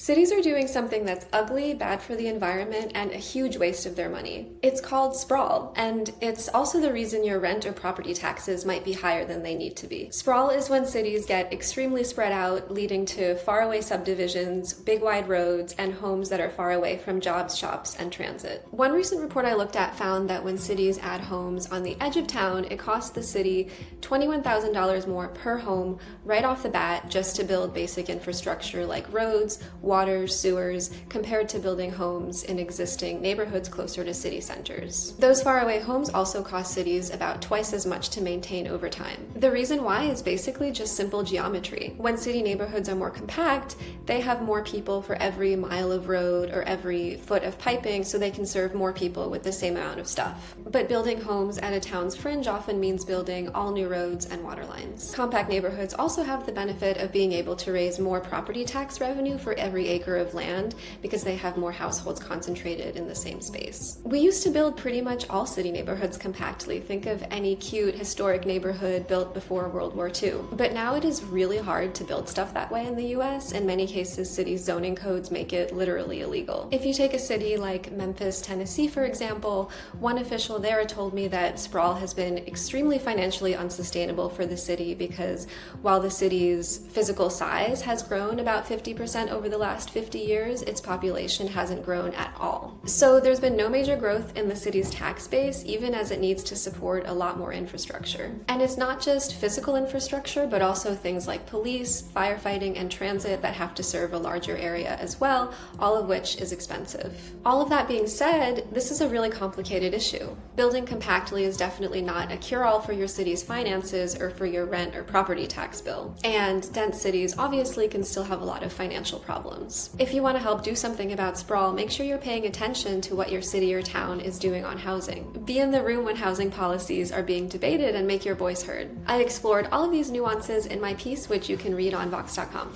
Cities are doing something that's ugly, bad for the environment, and a huge waste of their money. It's called sprawl, and it's also the reason your rent or property taxes might be higher than they need to be. Sprawl is when cities get extremely spread out, leading to faraway subdivisions, big wide roads, and homes that are far away from jobs, shops, and transit. One recent report I looked at found that when cities add homes on the edge of town, it costs the city $21,000 more per home right off the bat just to build basic infrastructure like roads, water, sewers, compared to building homes in existing neighborhoods closer to city centers. Those faraway homes also cost cities about twice as much to maintain over time. The reason why is basically just simple geometry. When city neighborhoods are more compact, they have more people for every mile of road or every foot of piping, so they can serve more people with the same amount of stuff. But building homes at a town's fringe often means building all new roads and water lines. Compact neighborhoods also have the benefit of being able to raise more property tax revenue for every acre of land because they have more households concentrated in the same space. We used to build pretty much all city neighborhoods compactly. Think of any cute historic neighborhood built before World War II. But now it is really hard to build stuff that way in the US. In many cases, city zoning codes make it literally illegal. If you take a city like Memphis, Tennessee, for example, one official there told me that sprawl has been extremely financially unsustainable for the city because while the city's physical size has grown about 50% over the last 50 years, its population hasn't grown at all. So there's been no major growth in the city's tax base, even as it needs to support a lot more infrastructure. And it's not just physical infrastructure, but also things like police, firefighting, and transit that have to serve a larger area as well, all of which is expensive. All of that being said, this is a really complicated issue. Building compactly is definitely not a cure-all for your city's finances or for your rent or property tax bill. And dense cities obviously can still have a lot of financial problems. If you want to help do something about sprawl, make sure you're paying attention to what your city or town is doing on housing. Be in the room when housing policies are being debated and make your voice heard. I explored all of these nuances in my piece, which you can read on Vox.com.